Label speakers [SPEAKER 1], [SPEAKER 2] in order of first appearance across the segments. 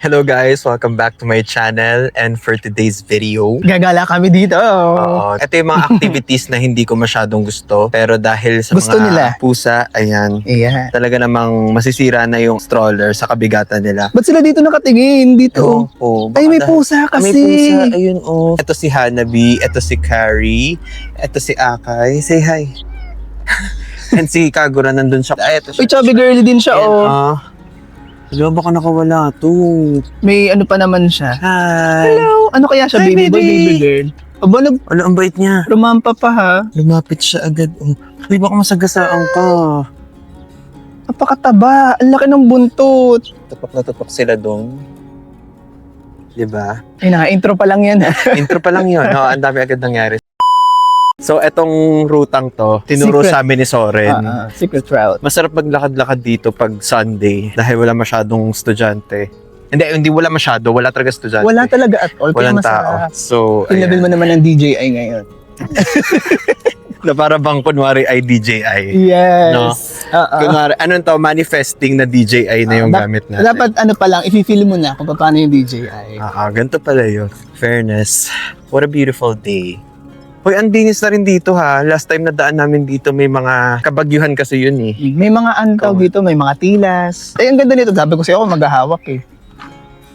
[SPEAKER 1] Hello guys! Welcome back to my channel, and for today's video,
[SPEAKER 2] Gagala kami dito.
[SPEAKER 1] ito yung mga activities na hindi ko masyadong gusto, pero dahil sa
[SPEAKER 2] Gusto
[SPEAKER 1] mga
[SPEAKER 2] nila.
[SPEAKER 1] pusa, ayan,
[SPEAKER 2] Ayan.
[SPEAKER 1] talaga namang masisira na yung stroller sa kabigatan nila.
[SPEAKER 2] Ba't sila dito nakatingin? Dito.
[SPEAKER 1] Baka
[SPEAKER 2] Ay, may
[SPEAKER 1] dahil-
[SPEAKER 2] pusa kasi.
[SPEAKER 1] May pusa, ayun Ito si Hanabi, ito si Carrie, ito si Akay. Say hi. And si Kagura nandun siya. Ay, ito siya.
[SPEAKER 2] Uy, chubby girl din siya,
[SPEAKER 1] Alam, baka nakawala to.
[SPEAKER 2] May ano pa naman siya.
[SPEAKER 1] Hi.
[SPEAKER 2] Hello. Ano kaya siya,
[SPEAKER 1] Hi,
[SPEAKER 2] baby boy,
[SPEAKER 1] baby.
[SPEAKER 2] baby girl? Aba,
[SPEAKER 1] Wala, ang bait niya.
[SPEAKER 2] rumampa pa ha.
[SPEAKER 1] Lumapit siya agad. Uy, baka masagasaan ka.
[SPEAKER 2] Napakataba. Ang laki ng buntot.
[SPEAKER 1] Tapak na tapak sila doon. Diba?
[SPEAKER 2] Ay na, intro pa lang yan.
[SPEAKER 1] Intro pa lang yun. No, ang dami agad nangyari. So, etong rutang to, tinuro
[SPEAKER 2] Secret.
[SPEAKER 1] sa amin ni Soren.
[SPEAKER 2] Secret route.
[SPEAKER 1] Masarap maglakad-lakad dito pag Sunday dahil wala masyadong estudyante. Hindi wala masyado. Wala talaga estudyante.
[SPEAKER 2] Wala talaga at all.
[SPEAKER 1] Walang
[SPEAKER 2] Kaya
[SPEAKER 1] tao.
[SPEAKER 2] masarap.
[SPEAKER 1] So,
[SPEAKER 2] Tinabil mo naman ng DJI ngayon.
[SPEAKER 1] Na para bang kunwari ay DJI.
[SPEAKER 2] Yes.
[SPEAKER 1] No? Kunwari, anong to? Manifesting na DJI na yung gamit natin.
[SPEAKER 2] Dapat ano pa lang, i-feel mo na kung paano yung DJI.
[SPEAKER 1] Ganito pala yun. Fairness. What a beautiful day. Hoy, ang dinis na rin dito ha. Last time na daan namin dito, may mga kabagyuhan kasi yun eh.
[SPEAKER 2] May mga antaw dito, may mga tilas. Ay, ang ganda nito. Sabi ko sa'yo, ako maghahawak eh.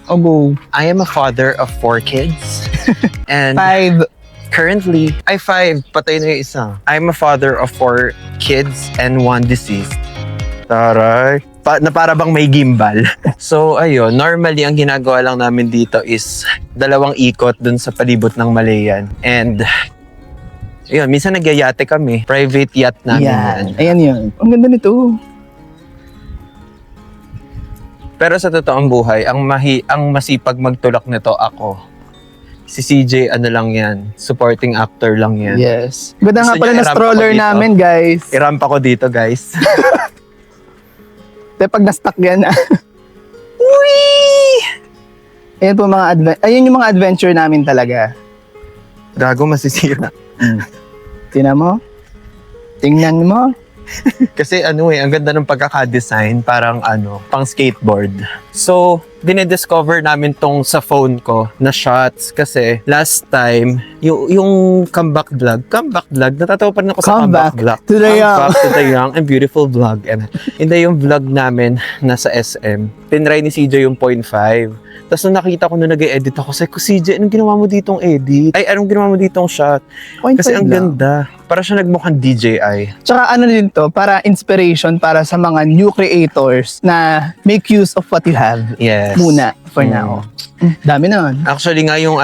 [SPEAKER 2] O go.
[SPEAKER 1] I am a father of 4 kids. And
[SPEAKER 2] 5.
[SPEAKER 1] currently, 5. Patay na yung isa. I'm a father of 4 kids and 1 deceased. Taray. Na para bang may gimbal. So, ayun. Normally, ang ginagawa lang namin dito is 2 ikot dun sa palibot ng Malayan. And, ayun, minsan nagyayate kami. Private yacht namin yan.
[SPEAKER 2] Ayan yun. Ang ganda nito.
[SPEAKER 1] Pero sa totoong buhay, ang masipag magtulak nito ako. Si CJ, ano lang yan, supporting actor lang yan.
[SPEAKER 2] Yes. Ganda nga
[SPEAKER 1] Gusto
[SPEAKER 2] pala
[SPEAKER 1] niyo
[SPEAKER 2] na
[SPEAKER 1] i-ramp
[SPEAKER 2] stroller
[SPEAKER 1] ako dito?
[SPEAKER 2] namin, guys.
[SPEAKER 1] I-ramp ako dito, guys.
[SPEAKER 2] Pero pag na-stuck yan,
[SPEAKER 1] Whee!
[SPEAKER 2] ayan po ayun yung mga adventure namin talaga.
[SPEAKER 1] Gago, masisira.
[SPEAKER 2] Tingnan mo. Tingnan mo.
[SPEAKER 1] Kasi ang ganda ng pagkaka-design, parang pang skateboard. So, dinediscover namin tong sa phone ko na shots kasi last time, yung comeback vlog, natatawa pa rin ako sa comeback vlog.
[SPEAKER 2] to the young.
[SPEAKER 1] Comeback to the young and beautiful vlog. And hindi yung vlog namin nasa SM. Tinry ni CJ yung 0.5. Tapos nung nakita ko nung nag-edit ako, sabi ko, CJ, anong ginawa mo ditong edit? Ay, anong ginawa mo ditong shot? Kasi ang ganda. Para siya nagmukhang DJI.
[SPEAKER 2] Tsaka ano din to, para inspiration para sa mga new creators na make use of what you have.
[SPEAKER 1] Yes.
[SPEAKER 2] Muna, for now. Dami na.
[SPEAKER 1] Actually nga yung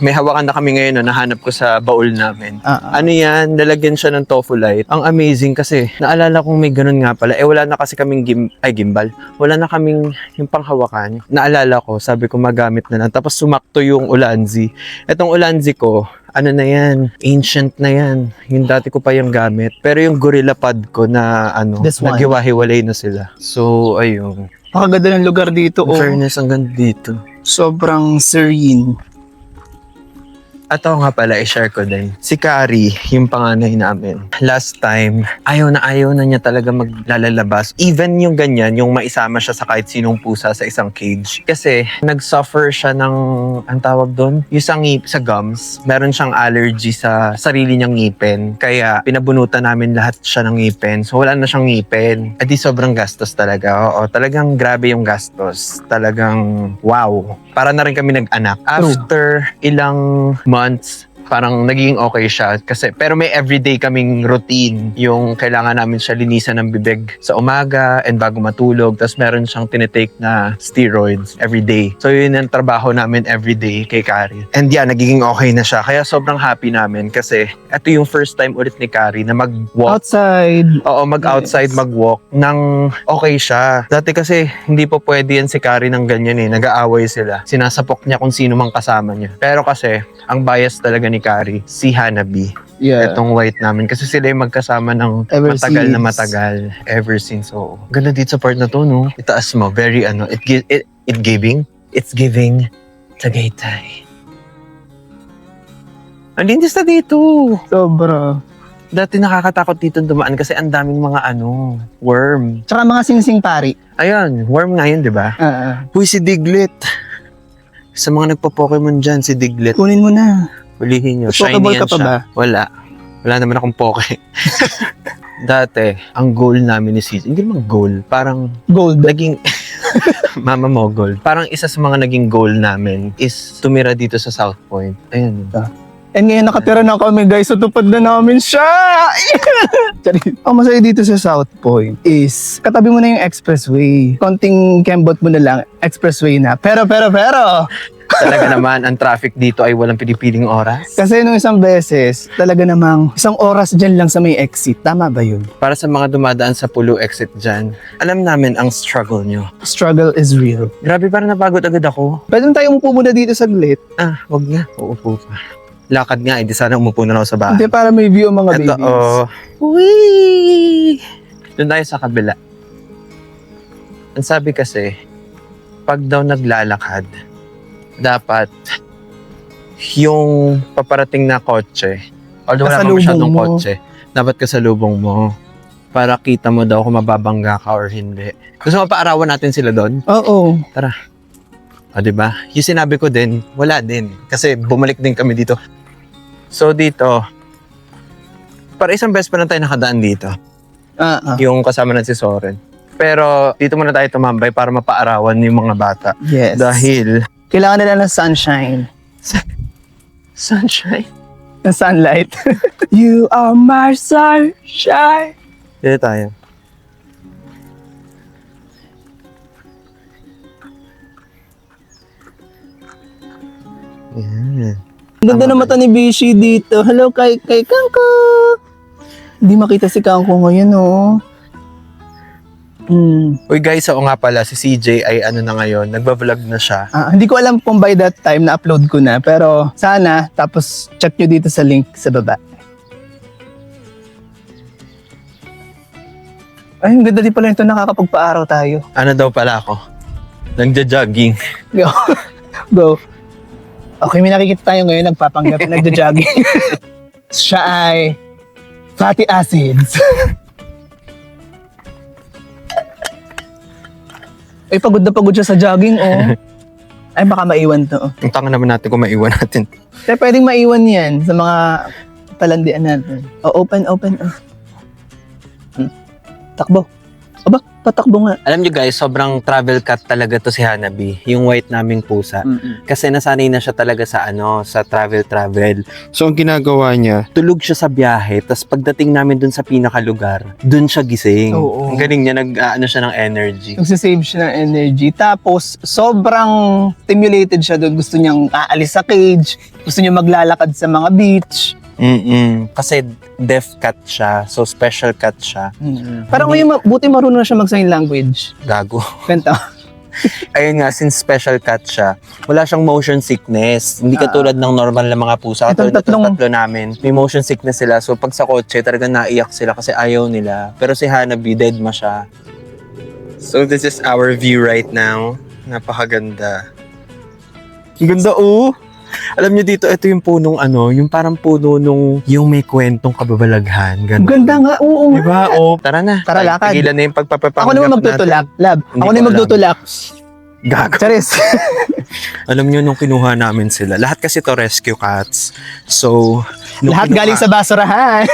[SPEAKER 1] may hawakan na kami ngayon nahanap ko sa baul namin.
[SPEAKER 2] Ah.
[SPEAKER 1] Yan, lalagyan siya ng tofu light. Ang amazing kasi, naalala kong may ganun nga pala. Wala na kasi kaming gimbal. Wala na kaming yung panghawakan. Naalala ko, sabi ko magamit na lang. Tapos sumakto yung Ulanzi. Etong Ulanzi ko, ano na yan, ancient na yan. Yung dati ko pa yung gamit. Pero yung Gorilla Pad ko na
[SPEAKER 2] This one.
[SPEAKER 1] naghiwa-hiwalay na sila. So, ayun.
[SPEAKER 2] Pakaganda ng lugar dito.
[SPEAKER 1] In fairness, ang ganda dito.
[SPEAKER 2] Sobrang serene.
[SPEAKER 1] At ako nga pala, i-share ko din. Si Carrie, yung panganay namin. Last time, ayaw na niya talaga maglalabas. Even yung ganyan, yung maisama siya sa kahit sinong pusa sa isang cage. Kasi, nag-suffer siya ng, ang tawag doon, yung sa gums. Meron siyang allergy sa sarili niyang ngipin. Kaya, pinabunutan namin lahat siya ng ngipin. So, wala na siyang ngipin. At di sobrang gastos talaga. Oo, talagang grabe yung gastos. Talagang, wow. Para na rin kami nag-anak. After ilang months, parang naging okay siya kasi pero may everyday kaming routine yung kailangan namin siya linisan ng bibig sa umaga and bago matulog, tapos meron siyang tinitake na steroids everyday. So yun ang trabaho namin everyday kay Carrie. And yeah, nagiging okay na siya kaya sobrang happy namin kasi ito yung first time ulit ni Carrie na mag-walk.
[SPEAKER 2] Outside.
[SPEAKER 1] Oo, mag-outside, mag-walk nang okay siya. Dati kasi hindi po pwede yan si Carrie ng ganyan nag-aaway sila. Sinasapok niya kung sino mang kasama niya. Pero kasi ang bias talaga ni Carrie, si Hanabi.
[SPEAKER 2] Yeah.
[SPEAKER 1] Itong white namin. Kasi sila yung magkasama ng matagal. Ever since. So, ganda dito sa part na to, no? Itaas mo. Very, it's giving Tagaytay. Ang linis na dito.
[SPEAKER 2] Sobra.
[SPEAKER 1] Dati nakakatakot dito dumaan kasi ang daming mga worm.
[SPEAKER 2] Tsaka mga singsing pari.
[SPEAKER 1] Ayan, worm nga yun, di ba? Huy, si Diglett. Sa mga nagpo-Pokemon dyan, si Diglett.
[SPEAKER 2] Kunin mo na.
[SPEAKER 1] Hulihin nyo.
[SPEAKER 2] Pokeball
[SPEAKER 1] Shiny yan
[SPEAKER 2] ka pa
[SPEAKER 1] siya.
[SPEAKER 2] ba?
[SPEAKER 1] Wala. Wala naman akong Poke. Dati, ang goal namin ni CJ, hindi naman goal, parang
[SPEAKER 2] Gold.
[SPEAKER 1] naging, mama mo goal. Parang isa sa mga naging goal namin is tumira dito sa South Point. Ayan.
[SPEAKER 2] And ngayon nakatira na kami guys, so tupad na namin siya! Charis. Ang masaya dito sa South Point is, katabi mo na yung expressway. Konting kembot mo na lang, expressway na. Pero!
[SPEAKER 1] Talaga naman, ang traffic dito ay walang pinipiling oras.
[SPEAKER 2] Kasi nung isang beses, talaga namang isang oras dyan lang sa may exit. Tama ba yun?
[SPEAKER 1] Para sa mga dumadaan sa Pulo exit dyan, alam namin ang struggle nyo.
[SPEAKER 2] Struggle is real.
[SPEAKER 1] Grabe, parang napagod agad ako.
[SPEAKER 2] Pwede na tayo umupo muna dito saglit.
[SPEAKER 1] Wag nga. Uupo pa. Lakad nga, di sana umupo na ako sa bahay.
[SPEAKER 2] Hindi, para may view ang mga
[SPEAKER 1] Ito,
[SPEAKER 2] babies.
[SPEAKER 1] Whee! Doon tayo sa kabila. Ang sabi kasi, pag daw naglalakad, dapat yung paparating na kotse, although wala kang
[SPEAKER 2] Kasalubong
[SPEAKER 1] masyadong
[SPEAKER 2] mo.
[SPEAKER 1] kotse, dapat kasalubong mo para kita mo daw kung mababangga ka or hindi. Gusto mo paarawan natin sila doon?
[SPEAKER 2] Oo.
[SPEAKER 1] O, diba? Yung sinabi ko din, wala din. Kasi bumalik din kami dito. So, dito, para isang beses pa lang tayo nakadaan dito. Yung kasama na si Soren. Pero, dito muna tayo tumambay para mapaarawan yung mga bata.
[SPEAKER 2] Yes.
[SPEAKER 1] Dahil,
[SPEAKER 2] Kailangan nila ng sunshine.
[SPEAKER 1] sunshine.
[SPEAKER 2] Ng sunlight. You are my sunshine.
[SPEAKER 1] Dito tayo. Yan.
[SPEAKER 2] Ganda ng mata ni Bishi dito. Hello kay Kangko. Hindi makita si Kangko ngayon, oh.
[SPEAKER 1] Uy guys, oo nga pala, si CJ ay ano na ngayon, nagbablog na siya.
[SPEAKER 2] Hindi ko alam kung by that time na-upload ko na. Pero sana, tapos check nyo dito sa link sa baba. Ay, ang ganda din pala ito. Nakakapagpa-araw tayo.
[SPEAKER 1] Ano daw pala ako? Nagja-jogging.
[SPEAKER 2] Go. Go. Okay, may nakikita tayo ngayon. Nagpapanggap. Nagja-jogging. Siya ay fatty acids. Ay, pagod na pagod siya sa jogging, oh. Ay, baka maiwan to. Oh.
[SPEAKER 1] Ang tanga naman natin kung maiwan natin.
[SPEAKER 2] Kaya pwedeng maiwan yan sa mga palandian natin. Oh, open. Oh. Takbo. Aba, patakbo nga.
[SPEAKER 1] Alam nyo guys, sobrang travel cat talaga to si Hanabi, yung white naming pusa. Kasi nasanay na siya talaga sa sa travel. So ang ginagawa niya, tulog siya sa biyahe, tapos pagdating namin dun sa pinakalugar, dun siya gising.
[SPEAKER 2] Oo.
[SPEAKER 1] Ang galing niya, siya ng energy.
[SPEAKER 2] Nagsisave siya ng energy. Tapos, sobrang stimulated siya doon. Gusto niyang aalis sa cage. Gusto niya maglalakad sa mga beach.
[SPEAKER 1] Kasi deaf cat siya, so special cat siya.
[SPEAKER 2] Parang ngayon, buti marunong na siya mag-sign language.
[SPEAKER 1] Gago.
[SPEAKER 2] Kwenta.
[SPEAKER 1] Ayun nga, since special cat siya, wala siyang motion sickness. Hindi katulad ng normal na mga pusa.
[SPEAKER 2] Itong
[SPEAKER 1] Katulad itong tatlo namin, may motion sickness sila. So pag sa kotse, talagang naiyak sila kasi ayaw nila. Pero si Hanabi, dead ma siya. So this is our view right now. Napakaganda. Ang ganda, oh! Alam niyo dito, ito yung punong yung parang puno nung yung may kwentong kababalaghan. Ganun.
[SPEAKER 2] Ganda nga, oo nga.
[SPEAKER 1] Diba? Oh, tara na.
[SPEAKER 2] Tara, lakad.
[SPEAKER 1] Tigilan na yung pagpapapanggap
[SPEAKER 2] Ako naman magtutulak, lab.
[SPEAKER 1] Hindi
[SPEAKER 2] Ako
[SPEAKER 1] ko
[SPEAKER 2] na
[SPEAKER 1] alam.
[SPEAKER 2] magtutulak.
[SPEAKER 1] Gago.
[SPEAKER 2] Charis.
[SPEAKER 1] Alam niyo nung kinuha namin sila, lahat kasi to rescue cats. So, nung
[SPEAKER 2] Lahat
[SPEAKER 1] kinuha-
[SPEAKER 2] galing sa basurahan.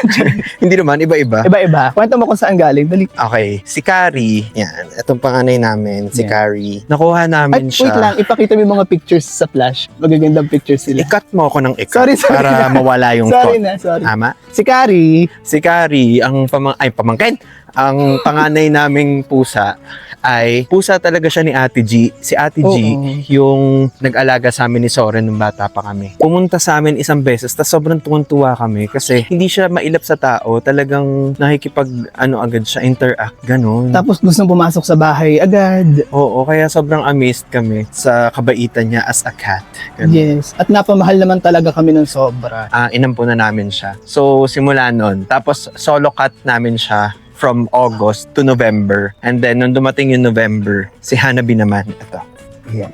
[SPEAKER 1] Hindi naman, iba-iba.
[SPEAKER 2] Iba-iba. Kwento mo kung saan galing. Dali.
[SPEAKER 1] Okay, si Carrie, yan, itong panganay namin, si
[SPEAKER 2] Yan.
[SPEAKER 1] Carrie. Nakuha
[SPEAKER 2] Ay,
[SPEAKER 1] namin
[SPEAKER 2] wait
[SPEAKER 1] siya.
[SPEAKER 2] lang. Ipakita mo yung mga pictures sa flash. Magagandang pictures sila.
[SPEAKER 1] I-cut mo ako ng i-cut
[SPEAKER 2] Sorry.
[SPEAKER 1] para mawala yung
[SPEAKER 2] Sorry
[SPEAKER 1] thought.
[SPEAKER 2] na, sorry.
[SPEAKER 1] Tama?
[SPEAKER 2] Si Carrie.
[SPEAKER 1] Si Carrie, ang pamangkin, ang panganay naming pusa ay pusa talaga siya ni Ate G. Si Ate G,
[SPEAKER 2] Oo.
[SPEAKER 1] yung nag-alaga sa amin ni Soren nung bata pa kami. Pumunta sa amin isang beses, tapos sobrang tuwang-tuwa kami kasi hindi siya mailap sa tao, talagang agad siya, interact, ganun.
[SPEAKER 2] Tapos gustong pumasok sa bahay agad.
[SPEAKER 1] Oo, kaya sobrang amazed kami sa kabaitan niya as a cat. Ganun.
[SPEAKER 2] Yes. At napamahal naman talaga kami ng sobra.
[SPEAKER 1] Inampo na namin siya. So, simula nun. Tapos, solo cat namin siya from August to November. And then, nung dumating yung November, si Hanabi naman, ito.
[SPEAKER 2] Yeah.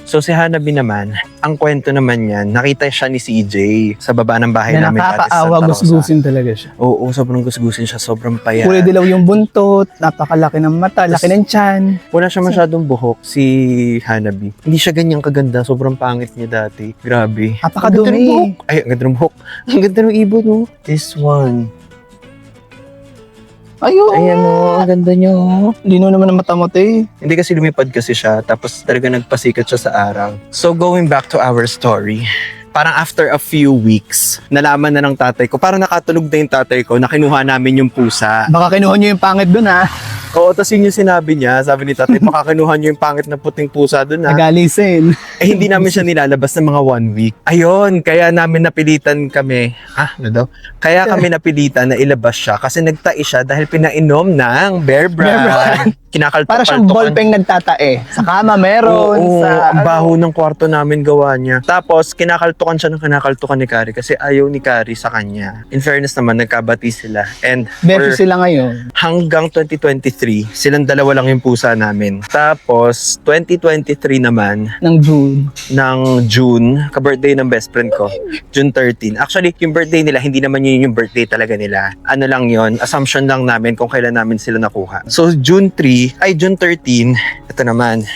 [SPEAKER 1] So, si Hanabi naman, ang kwento naman yan, nakita siya ni CJ sa baba ng bahay
[SPEAKER 2] Na
[SPEAKER 1] namin dati sa
[SPEAKER 2] nakakaawa,
[SPEAKER 1] Santa Rosa.
[SPEAKER 2] gusgusin talaga siya.
[SPEAKER 1] Oo, sobrang gusgusin siya, sobrang payat.
[SPEAKER 2] Kulay dilaw yung buntot, napakalaki ng mata, laki ng tiyan.
[SPEAKER 1] Wala siya masyadong buhok, si Hanabi. Hindi siya ganyang kaganda, sobrang pangit niya dati. Grabe.
[SPEAKER 2] Napakadumi.
[SPEAKER 1] Ang ganda ng buhok. Ay, ang ganda ng buhok. Ang ganda ng ibon, no? This one.
[SPEAKER 2] Ayun.
[SPEAKER 1] Ayan, no? Ang ganda niya, oh.
[SPEAKER 2] Lino naman ang mata mo, te.
[SPEAKER 1] Hindi kasi lumipad kasi siya, tapos talaga nagpasikat siya sa araw. So going back to our story, parang after a few weeks, nalaman na ng tatay ko, parang nakatulog na yung tatay ko na kinuha namin yung pusa.
[SPEAKER 2] Baka kinuha niyo yung pangit dun, ha?
[SPEAKER 1] Oo, tapos yun yung sinabi niya, sabi ni tatay, baka kinuha niyo yung pangit na puting pusa dun ha.
[SPEAKER 2] Nagalisin.
[SPEAKER 1] Eh hindi namin siya nilalabas ng mga 1 week. Ayun, kaya namin napilitan kami, ano daw? Kaya kami napilitan na ilabas siya kasi nagtai siya dahil pinainom ng Bear Brand. Kinakaltok.
[SPEAKER 2] Para siyang ballpen nagtatae. Sa kama meron.
[SPEAKER 1] Oo,
[SPEAKER 2] sa
[SPEAKER 1] ang baho ng kwarto namin gawa niya. Tapos, kinakaltukan siya ng kinakaltukan ni Kari kasi ayaw ni Kari sa kanya. In fairness naman, nagkabati sila. And
[SPEAKER 2] Beso sila ngayon.
[SPEAKER 1] hanggang 2023, silang dalawa lang yung pusa namin. Tapos, 2023 naman,
[SPEAKER 2] Ng June.
[SPEAKER 1] ng June, ka-birthday ng best friend ko, June 13. Actually, yung birthday nila, hindi naman yun yung birthday talaga nila. Ano lang yun, assumption lang namin kung kailan namin sila nakuha. So, June 13, ito naman,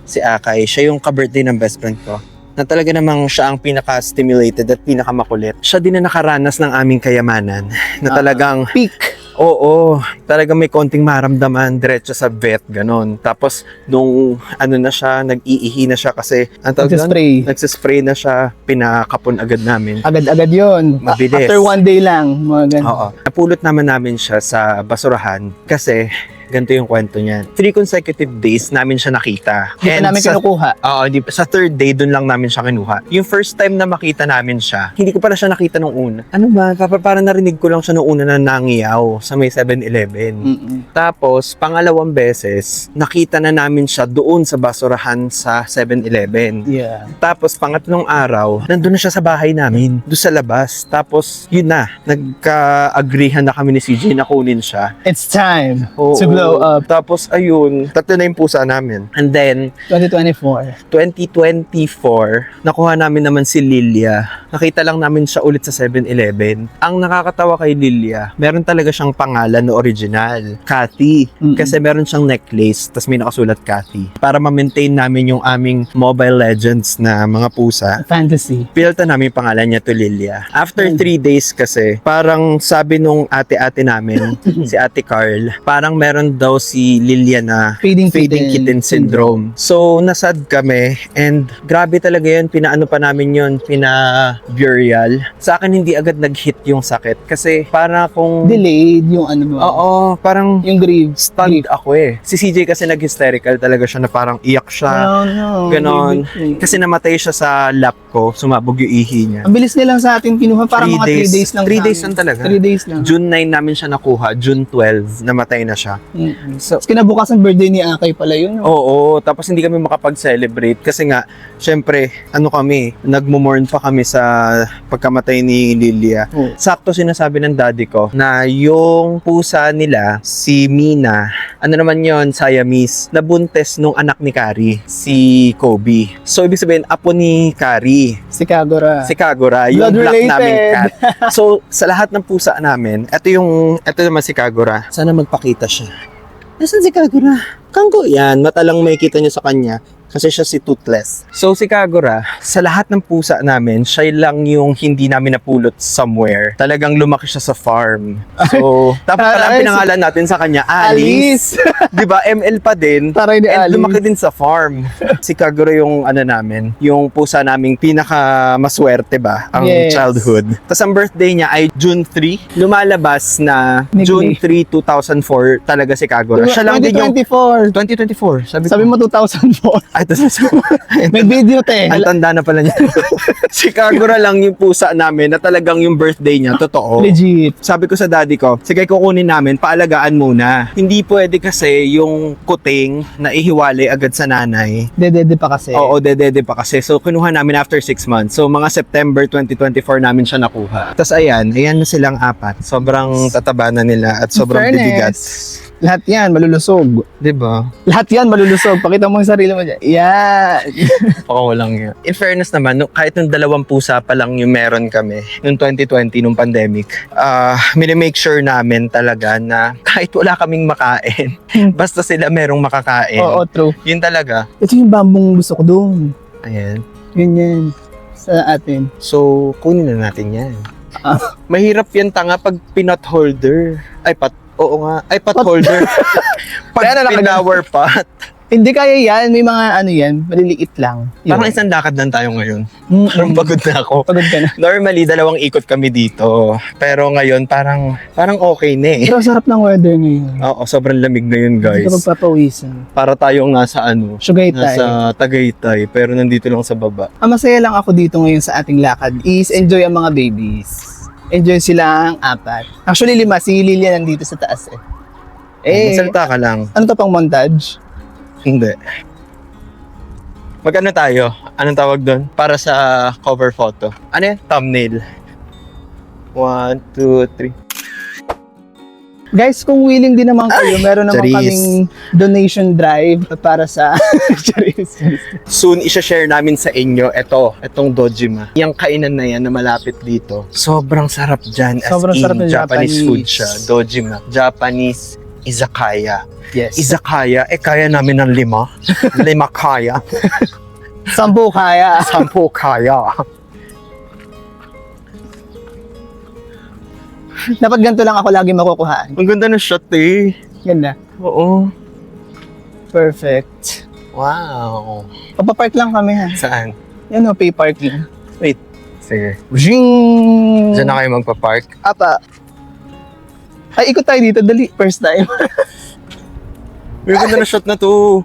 [SPEAKER 1] si Akay, siya yung ka-birthday ng best friend ko. Na talaga namang siya ang pinaka-stimulated at pinaka-makulit. Siya din na nakaranas ng aming kayamanan. Na talagang,
[SPEAKER 2] Peak.
[SPEAKER 1] oo, talagang may konting maramdaman, diretso sa vet, ganon. Tapos, nung ano na siya, nag-iihi na siya kasi, ang tawag doon?
[SPEAKER 2] Nagsispray.
[SPEAKER 1] Nagsispray na siya, pinakapon agad namin.
[SPEAKER 2] Agad-agad yun.
[SPEAKER 1] Mabilis.
[SPEAKER 2] After 1 day lang. Mga ganun.
[SPEAKER 1] Oo. Napulot namin siya sa basurahan kasi ganito yung kwento niya. 3 consecutive days namin siya nakita.
[SPEAKER 2] Hindi pa namin kinukuha.
[SPEAKER 1] Oo, sa 3rd day dun lang namin siya kinuha. Yung first time na makita namin siya, hindi ko pala siya nakita nung una. Ano ba? Parang narinig ko lang siya nung una na nangiyaw sa may 7-Eleven.
[SPEAKER 2] Mm-mm.
[SPEAKER 1] Tapos, pangalawang beses, nakita na namin siya doon sa basurahan sa 7-Eleven.
[SPEAKER 2] Yeah.
[SPEAKER 1] Tapos, pangatlong araw, nandun na siya sa bahay namin, doon sa labas. Tapos, yun na, nagka-agreehan na kami ni CJ na kunin siya.
[SPEAKER 2] It's time
[SPEAKER 1] Oo.
[SPEAKER 2] to glow up.
[SPEAKER 1] Tapos, ayun, 3 na yung pusa namin. And then,
[SPEAKER 2] 2024.
[SPEAKER 1] 2024, nakuha namin naman si Lilia. Nakita lang namin siya ulit sa 7-Eleven. Ang nakakatawa kay Lilia, meron talaga siyang pangalan na original, Cathy.
[SPEAKER 2] Mm-mm.
[SPEAKER 1] Kasi meron siyang necklace, tapos may nakasulat Cathy. Para ma-maintain namin yung aming Mobile Legends na mga pusa,
[SPEAKER 2] Fantasy.
[SPEAKER 1] pinalta namin yung pangalan niya to Lilia. After
[SPEAKER 2] Mm.
[SPEAKER 1] 3 days kasi, parang sabi nung ate-ate namin, si Ate Carl, parang meron daw si Lilia na
[SPEAKER 2] Fading
[SPEAKER 1] kitten syndrome. So, nasad kami and grabe talaga yun. Pinaano pa namin yun, pina-burial. Sa akin, hindi agad nag-hit yung sakit kasi para kung...
[SPEAKER 2] Delayed yung ano mo.
[SPEAKER 1] Oo, parang
[SPEAKER 2] Yung grief.
[SPEAKER 1] stunned ako eh. Si CJ kasi nag-hysterical talaga siya na parang iyak siya.
[SPEAKER 2] No.
[SPEAKER 1] Ganon. Kasi namatay siya sa lap ko, sumabog yung ihi niya.
[SPEAKER 2] Ang bilis nilang sa atin kinuha. Parang
[SPEAKER 1] 3
[SPEAKER 2] mga 3 days lang.
[SPEAKER 1] 3 days lang talaga.
[SPEAKER 2] 3 days lang.
[SPEAKER 1] June 9 namin siya nakuha, June 12, namatay na siya.
[SPEAKER 2] Mm-mm.
[SPEAKER 1] So,
[SPEAKER 2] Tapos kinabukasan birthday ni Akay pala yun. No?
[SPEAKER 1] oo, tapos hindi kami makapag-celebrate kasi nga, syempre, ano kami, nagmo-mourn pa kami sa pagkamatay ni Lilia.
[SPEAKER 2] Oo.
[SPEAKER 1] Sakto sinasabi ng daddy ko na yung pusa nila, si Mina, ano naman yon, Siamese, nabuntes nung anak ni Kari, si Kobe. So, ibig sabihin, apo ni Kari,
[SPEAKER 2] Si Kagura.
[SPEAKER 1] si Kagura, yung
[SPEAKER 2] Blood
[SPEAKER 1] black
[SPEAKER 2] related.
[SPEAKER 1] naming cat. So, sa lahat ng pusa namin, ito naman si Kagura. Sana magpakita siya. Nasaan si Kagura? Kanggo yan. Mata lang may kita niyo sa kanya. Kasi siya si Toothless. So si Kagura, sa lahat ng pusa namin, siya lang yung hindi namin napulot somewhere. Talagang lumaki siya sa farm. So, tapos pala ang pinangalan natin sa kanya, Alice. Di ba? ML pa din.
[SPEAKER 2] Taray ni
[SPEAKER 1] And
[SPEAKER 2] Alice.
[SPEAKER 1] lumaki din sa farm. Si Kagura yung ano namin, yung pusa naming pinaka maswerte ba, ang
[SPEAKER 2] Yes.
[SPEAKER 1] childhood. Tapos ang birthday niya ay June 3. Lumalabas na
[SPEAKER 2] Nigli.
[SPEAKER 1] June 3, 2004 talaga si Kagura. Siya lang din yung
[SPEAKER 2] 2024.
[SPEAKER 1] 2024.
[SPEAKER 2] Sabi mo 2004.
[SPEAKER 1] Ay, ito sa
[SPEAKER 2] May video te.
[SPEAKER 1] ang tanda na pala niya. Si Kagura lang yung pusa namin na talagang yung birthday niya, totoo.
[SPEAKER 2] Legit.
[SPEAKER 1] Sabi ko sa daddy ko, sige kukunin namin, paalagaan muna. Hindi pwede kasi yung kuting na ihiwalay agad sa nanay.
[SPEAKER 2] Dedede pa kasi.
[SPEAKER 1] Oo, dedede pa kasi. So, kinuha namin after 6 months. So, mga September 2024 namin siya nakuha. Tapos, ayan na silang 4. Sobrang tataba na nila at sobrang
[SPEAKER 2] Fairness.
[SPEAKER 1] bibigat.
[SPEAKER 2] Lahat yan, malulusog.
[SPEAKER 1] 'Di ba?
[SPEAKER 2] Lahat yan, malulusog. Pakita mo yung sarili mo dyan. Yan.
[SPEAKER 1] Oo lang yan. In fairness naman, kahit nung 2 pusa pa lang yung meron kami, nung 2020, nung pandemic, minimake sure namin talaga na kahit wala kaming makain, basta sila merong makakain.
[SPEAKER 2] Oo, true.
[SPEAKER 1] Yun talaga.
[SPEAKER 2] Ito yung bambong gusto ko doon.
[SPEAKER 1] Ayan.
[SPEAKER 2] Ganyan. Sa atin.
[SPEAKER 1] So, kunin na natin yan.
[SPEAKER 2] Ah.
[SPEAKER 1] Mahirap yan tanga pag pinot holder. Oo nga. Pot holder.
[SPEAKER 2] Kaya na
[SPEAKER 1] Pag
[SPEAKER 2] nakalagay.
[SPEAKER 1] pinower pot.
[SPEAKER 2] Hindi kaya yan. May mga ano yan. Maliliit lang. Yun.
[SPEAKER 1] Parang isang lakad lang tayo ngayon.
[SPEAKER 2] Mm-mm.
[SPEAKER 1] Parang pagod na ako.
[SPEAKER 2] Pagod ka na.
[SPEAKER 1] Normally, 2 ikot kami dito. Pero ngayon, parang okay na eh.
[SPEAKER 2] Pero sarap ng weather ngayon.
[SPEAKER 1] Oo, sobrang lamig ngayon
[SPEAKER 2] Hindi
[SPEAKER 1] guys.
[SPEAKER 2] ka magpapawisan.
[SPEAKER 1] Para tayong nasa
[SPEAKER 2] Sugay tayo.
[SPEAKER 1] nasa Tagaytay, pero nandito lang sa baba.
[SPEAKER 2] Ang masaya lang ako dito ngayon sa ating lakad is enjoy ang mga babies. Enjoy silang 4. Actually 5. Si Lilia nandito sa taas eh.
[SPEAKER 1] Magsalita ka lang.
[SPEAKER 2] Ano to pang montage?
[SPEAKER 1] Hindi. Mag-ano tayo? Anong tawag doon? Para sa cover photo. Ano yan? Thumbnail. 1, 2, 3.
[SPEAKER 2] Guys, kung willing din naman kayo, meron naman
[SPEAKER 1] Charis.
[SPEAKER 2] kaming donation drive para sa Charis.
[SPEAKER 1] Soon, isa-share namin sa inyo itong Dojima. Yung kainan na yan na malapit dito. Sobrang sarap dyan. As
[SPEAKER 2] Sobrang
[SPEAKER 1] in,
[SPEAKER 2] sarap ng
[SPEAKER 1] Japanese
[SPEAKER 2] Japanese.
[SPEAKER 1] food siya. Dojima. Japanese izakaya.
[SPEAKER 2] Yes.
[SPEAKER 1] Izakaya, kaya namin ng 5. 5 kaya.
[SPEAKER 2] 10 kaya.
[SPEAKER 1] 10 kaya.
[SPEAKER 2] Dapat ganito lang ako lagi makukuhaan.
[SPEAKER 1] Ang ganda ng shot eh.
[SPEAKER 2] Ganda.
[SPEAKER 1] Oo.
[SPEAKER 2] Perfect.
[SPEAKER 1] Wow.
[SPEAKER 2] Papapark lang kami ha.
[SPEAKER 1] Saan?
[SPEAKER 2] Yan o, pay parking.
[SPEAKER 1] Sige.
[SPEAKER 2] Zing!
[SPEAKER 1] Diyan na kayo magpa-park.
[SPEAKER 2] Apa. Ay, ikot tayo dito. Dali. First time.
[SPEAKER 1] May ganda na shot na to.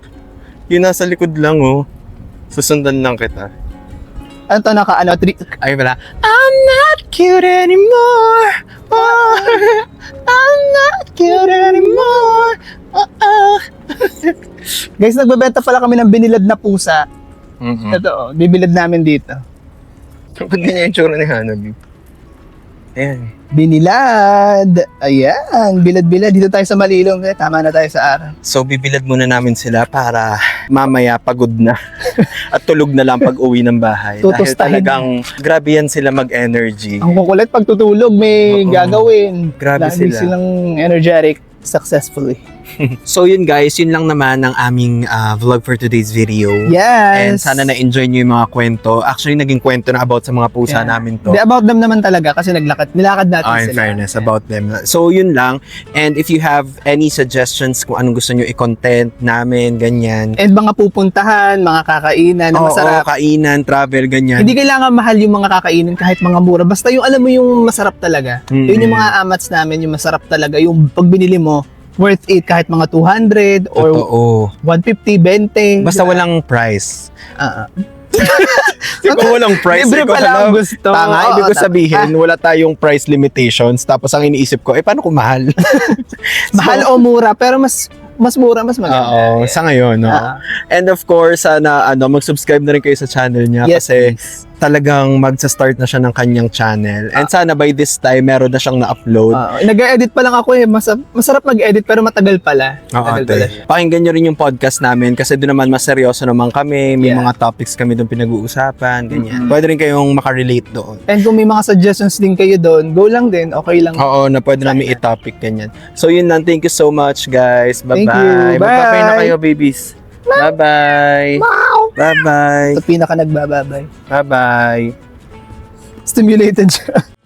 [SPEAKER 1] Yung nasa likod lang oh. Susundan lang kita.
[SPEAKER 2] Ano to,
[SPEAKER 1] Ay pala. I'm not cute anymore. Oh, I'm not cute anymore.
[SPEAKER 2] Guys, nagbebenta pala kami ng binilad na pusa.
[SPEAKER 1] Mm-mm.
[SPEAKER 2] Ito, oh, bibilad namin dito.
[SPEAKER 1] Ba't ganyan yung tsura ni Hanabi? Ayan.
[SPEAKER 2] Binilad. Ayan, bilad-bilad. Dito tayo sa Malilong. Tama na tayo sa araw.
[SPEAKER 1] So, bibilad muna namin sila para mamaya pagod na at tulog na lang pag uwi ng bahay. Dahil
[SPEAKER 2] Tutustahin.
[SPEAKER 1] talagang grabe yan sila mag-energy.
[SPEAKER 2] Ang kukulit pag tutulog, may
[SPEAKER 1] Oo.
[SPEAKER 2] gagawin.
[SPEAKER 1] Grabe
[SPEAKER 2] Lagi
[SPEAKER 1] sila.
[SPEAKER 2] silang energetic successfully.
[SPEAKER 1] So yun guys, yun lang naman ang aming vlog for today's video.
[SPEAKER 2] Yes.
[SPEAKER 1] And sana na-enjoy nyo yung mga kwento. Actually, naging kwento na about sa mga pusa
[SPEAKER 2] Yeah.
[SPEAKER 1] namin to.
[SPEAKER 2] Di, about them naman talaga kasi nilakad natin
[SPEAKER 1] In
[SPEAKER 2] sila.
[SPEAKER 1] fairness, about them. So, yun lang. And if you have any suggestions kung anong gusto nyo i-content namin, ganyan.
[SPEAKER 2] And mga pupuntahan, mga kakainan na masarap.
[SPEAKER 1] Kainan, travel, ganyan.
[SPEAKER 2] Hindi kailangan mahal yung mga kakainin kahit mga mura. Basta yung alam mo yung masarap talaga.
[SPEAKER 1] Mm.
[SPEAKER 2] Yun yung mga amats namin, yung masarap talaga. Yung pag binili mo, worth it kahit mga 200 or
[SPEAKER 1] Totoo.
[SPEAKER 2] 150, 20.
[SPEAKER 1] Basta walang price.
[SPEAKER 2] Kung
[SPEAKER 1] walang price,
[SPEAKER 2] libre
[SPEAKER 1] ikaw
[SPEAKER 2] pala ang
[SPEAKER 1] alam.
[SPEAKER 2] gusto.
[SPEAKER 1] Tanga,
[SPEAKER 2] Oo,
[SPEAKER 1] ibig ko
[SPEAKER 2] tama.
[SPEAKER 1] sabihin, wala tayong price limitations. Tapos ang iniisip ko, paano kung mahal?
[SPEAKER 2] Mahal o mura, pero mas mura, mas maganda.
[SPEAKER 1] Oo, sa ngayon, no?
[SPEAKER 2] Ah.
[SPEAKER 1] And of course, sana mag-subscribe na rin kayo sa channel niya
[SPEAKER 2] Yes,
[SPEAKER 1] kasi
[SPEAKER 2] please.
[SPEAKER 1] talagang magsa-start na siya ng kanyang channel. And sana by this time, meron na siyang na-upload.
[SPEAKER 2] Nag-edit pa lang ako eh. Masarap mag-edit pero matagal pala.
[SPEAKER 1] Oo,
[SPEAKER 2] Matagal pala.
[SPEAKER 1] ate. Pakinggan nyo rin yung podcast namin kasi doon naman mas seryoso naman kami. May
[SPEAKER 2] Yeah.
[SPEAKER 1] mga topics kami doon pinag-uusapan, ganyan.
[SPEAKER 2] Mhm.
[SPEAKER 1] Pwede rin kayong makarelate doon.
[SPEAKER 2] And kung may mga suggestions din kayo doon, go lang din. Okay lang.
[SPEAKER 1] Oo, na pwede namin i-topic, ganyan. So yun lang. Thank you so much, guys. Bye-bye.
[SPEAKER 2] Thank you. Bye.
[SPEAKER 1] Magpapay na kayo, babies. Bye-bye. Bye-bye.
[SPEAKER 2] Ito pinaka nagbababay.
[SPEAKER 1] Bye-bye.
[SPEAKER 2] Stimulated siya.